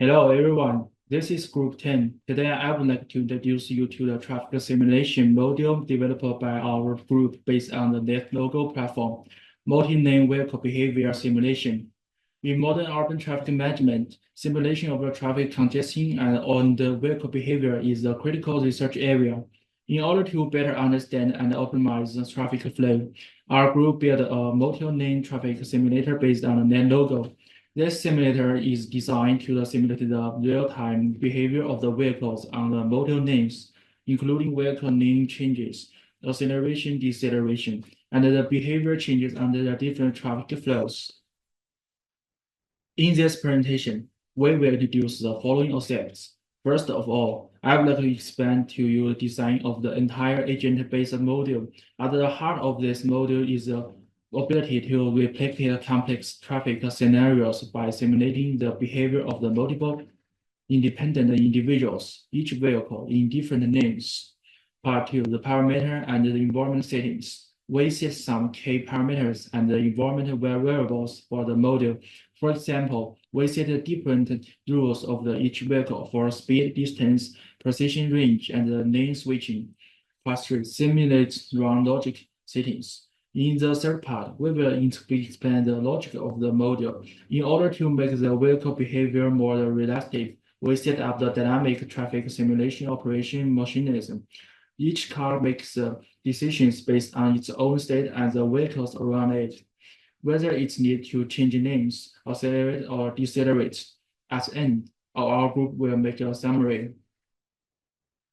Hello everyone, this is Group 10. Today I would like to introduce you to the traffic simulation module developed by our group based on the NetLogo platform, multi-name vehicle behavior simulation. In modern urban traffic management, simulation of the traffic congestion and on the vehicle behavior is a critical research area. In order to better understand and optimize the traffic flow, our group built a multi-name traffic simulator based on the NetLogo. This simulator is designed to simulate the real-time behavior of the vehicles on the model names, including vehicle name changes, acceleration, deceleration, and the behavior changes under the different traffic flows. In this presentation, we will introduce the following aspects. First of all, I would like to explain to you the design of the entire agent-based module. At the heart of this module is the ability to replicate complex traffic scenarios by simulating the behavior of the multiple independent individuals, each vehicle in different names. Part 2, the parameter and the environment settings. We set some key parameters and the environment variables for the module. For example, we set the different rules of each vehicle for speed, distance, precision range, and the lane switching. Part 3, simulate run logic settings. In the third part, we will explain the logic of the module. In order to make the vehicle behavior more realistic, we set up the dynamic traffic simulation operation mechanism. Each car makes decisions based on its own state and the vehicles around it, whether it needs to change names, accelerate or decelerate. At the end, our group will make a summary.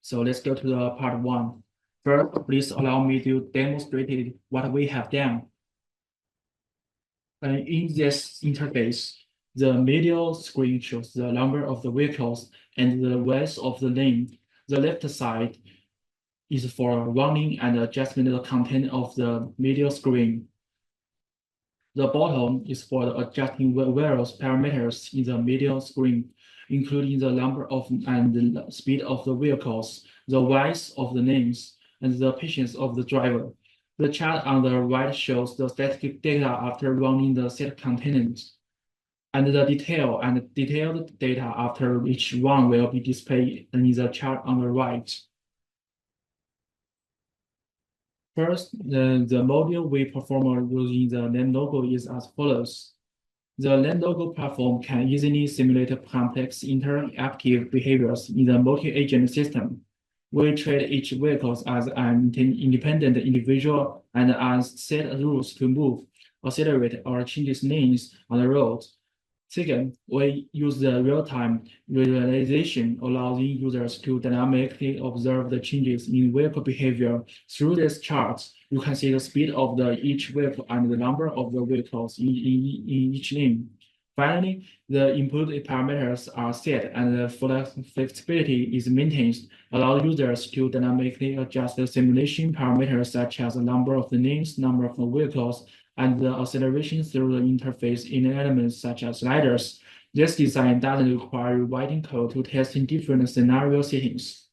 So let's go to the part 1. First, please allow me to demonstrate what we have done. In this interface, the middle screen shows the number of the vehicles and the width of the lane. The left side is for running and adjustment of the content of the middle screen. The bottom is for adjusting various parameters in the middle screen, including the number of and the speed of the vehicles, the width of the lanes, and the patience of the driver. The chart on the right shows the static data after running the set containers, and the detailed data after each run will be displayed in the chart on the right. First, the module we perform using the NetLogo is as follows. The NetLogo platform can easily simulate complex interactive behaviors in the multi-agent system. We treat each vehicle as an independent individual and as set rules to move, accelerate, or change lanes on the road. Second, we use the real-time visualization, allowing users to dynamically observe the changes in vehicle behavior. Through this chart, you can see the speed of each vehicle and the number of the vehicles in each lane. Finally, the input parameters are set and the flexibility is maintained, allowing users to dynamically adjust the simulation parameters such as the number of the lanes, number of the vehicles, and the acceleration through the interface in elements such as sliders. This design doesn't require writing code to test in different scenario settings.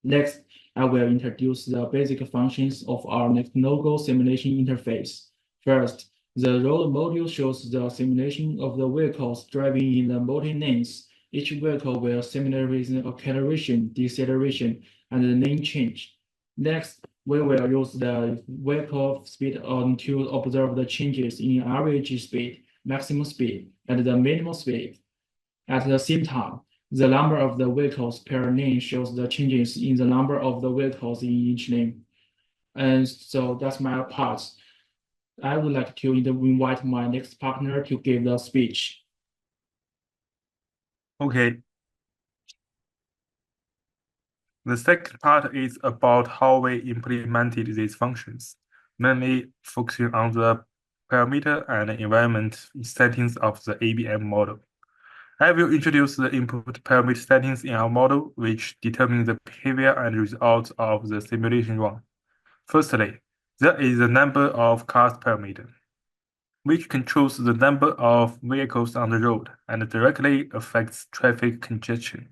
Next, I will introduce the basic functions of our NetLogo simulation interface. First, the road module shows the simulation of the vehicles driving in the multi-lanes. Each vehicle will simulate with acceleration, deceleration, and the lane change. Next, we will use the vehicle speed to observe the changes in average speed, maximum speed, and the minimum speed. At the same time, the number of the vehicles per lane shows the changes in the number of the vehicles in each lane. And so that's my part. I would like to invite my next partner to give the speech. Okay. The second part is about how we implemented these functions, mainly focusing on the parameter and environment settings of the ABM model. I will introduce the input parameter settings in our model, which determine the behavior and results of the simulation run. Firstly, there is the number of cars parameter, which controls the number of vehicles on the road and directly affects traffic congestion.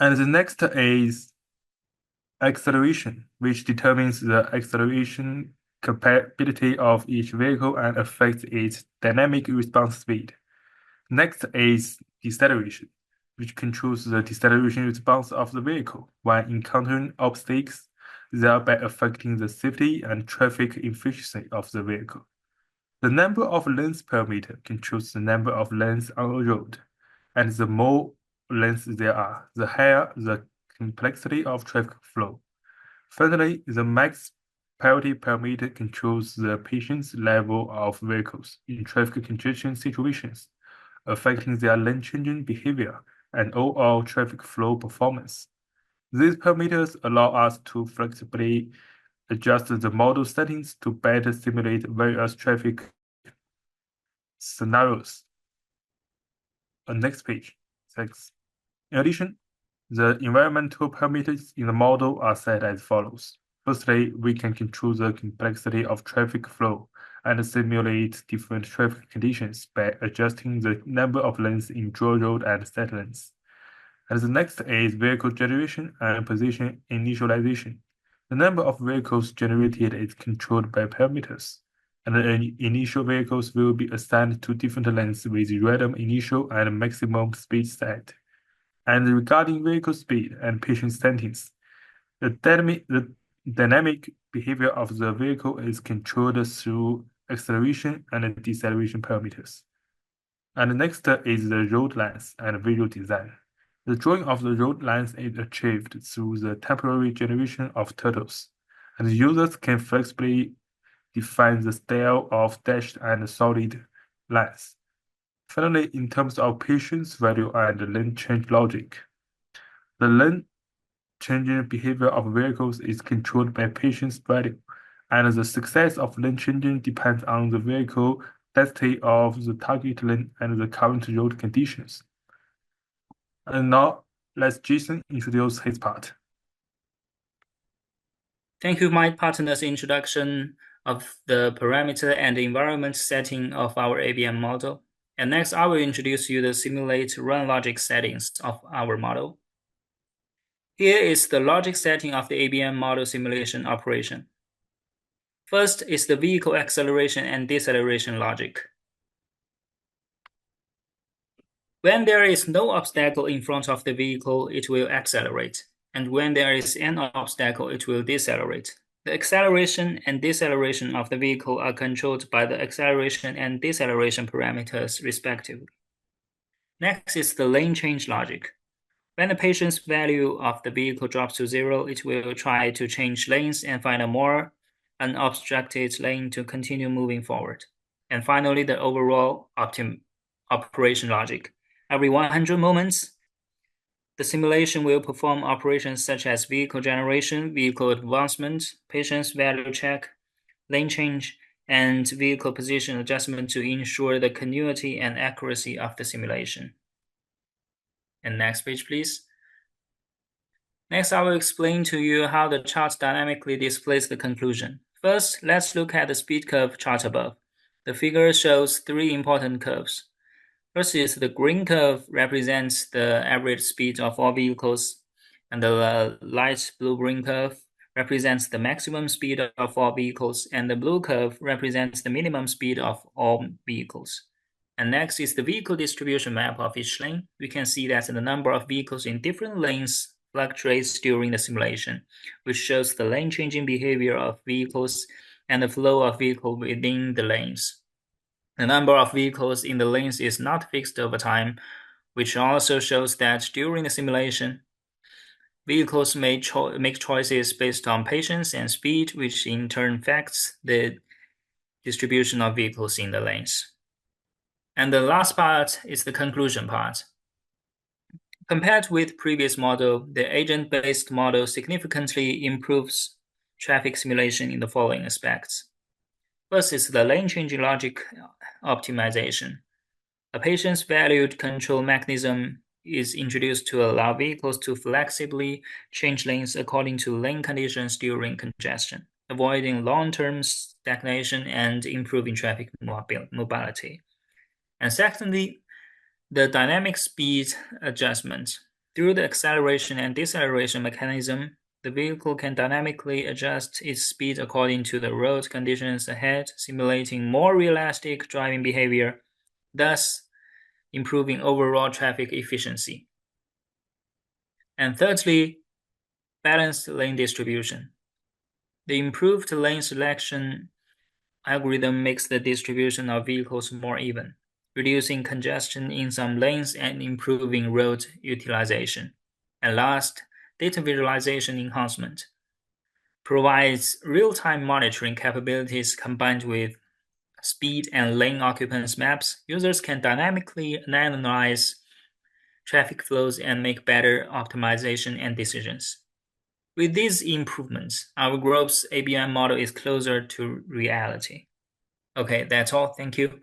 And the next is acceleration, which determines the acceleration capability of each vehicle and affects its dynamic response speed. Next is deceleration, which controls the deceleration response of the vehicle when encountering obstacles, thereby affecting the safety and traffic efficiency of the vehicle. The number of lanes per meter controls the number of lanes on a road, and the more lanes there are, the higher the complexity of traffic flow. Finally, the max priority per meter controls the patient's level of vehicles in traffic congestion situations, affecting their lane-changing behavior and overall traffic flow performance. These parameters allow us to flexibly adjust the model settings to better simulate various traffic scenarios. Next page. Thanks. In addition, the environmental parameters in the model are set as follows. Firstly, we can control the complexity of traffic flow and simulate different traffic conditions by adjusting the number of lanes in dual road and set lanes. And the next is vehicle generation and position initialization. The number of vehicles generated is controlled by parameters, and the initial vehicles will be assigned to different lanes with random initial and maximum speed set. And regarding vehicle speed and patient settings, the dynamic behavior of the vehicle is controlled through acceleration and deceleration parameters. And next is the road length and visual design. The drawing of the road lines is achieved through the temporary generation of turtles, and users can flexibly define the style of dashed and solid lines. Finally, in terms of patience value and lane change logic, the lane changing behavior of vehicles is controlled by patience value, and the success of lane changing depends on the vehicle density of the target lane and the current road conditions. And now, let Jason introduce his part. Thank you, my partner's introduction of the parameter and environment setting of our ABM model. And next, I will introduce you the simulate run logic settings of our model. Here is the logic setting of the ABM model simulation operation. First is the vehicle acceleration and deceleration logic. When there is no obstacle in front of the vehicle, it will accelerate. And when there is an obstacle, it will decelerate. The acceleration and deceleration of the vehicle are controlled by the acceleration and deceleration parameters, respectively. Next is the lane change logic. When the patient's value of the vehicle drops to 0, it will try to change lanes and find a more unobstructed lane to continue moving forward. And finally, the overall operation logic. Every 100 moments, the simulation will perform operations such as vehicle generation, vehicle advancement, patient's value check, lane change, and vehicle position adjustment to ensure the continuity and accuracy of the simulation. And next page, please. Next, I will explain to you how the chart dynamically displays the conclusion. First, let's look at the speed curve chart above. The figure shows 3 important curves. First is the green curve represents the average speed of all vehicles, and the light blue-green curve represents the maximum speed of all vehicles, and the blue curve represents the minimum speed of all vehicles. And next is the vehicle distribution map of each lane. We can see that the number of vehicles in different lanes fluctuates during the simulation, which shows the lane-changing behavior of vehicles and the flow of vehicles within the lanes. The number of vehicles in the lanes is not fixed over time, which also shows that during the simulation, vehicles make choices based on patience and speed, which in turn affects the distribution of vehicles in the lanes. And the last part is the conclusion part. Compared with previous model, the agent-based model significantly improves traffic simulation in the following aspects. First is the lane-changing logic optimization. A patience-valued control mechanism is introduced to allow vehicles to flexibly change lanes according to lane conditions during congestion, avoiding long-term stagnation and improving traffic mobility. And secondly, the dynamic speed adjustment. Through the acceleration and deceleration mechanism, the vehicle can dynamically adjust its speed according to the road conditions ahead, simulating more realistic driving behavior. Thus, improving overall traffic efficiency. And thirdly, balanced lane distribution. The improved lane selection algorithm makes the distribution of vehicles more even, reducing congestion in some lanes and improving road utilization. And last, data visualization enhancement provides real-time monitoring capabilities combined with speed and lane occupants maps. Users can dynamically analyze traffic flows and make better optimization and decisions. With these improvements, our group's ABM model is closer to reality. Okay, that's all. Thank you.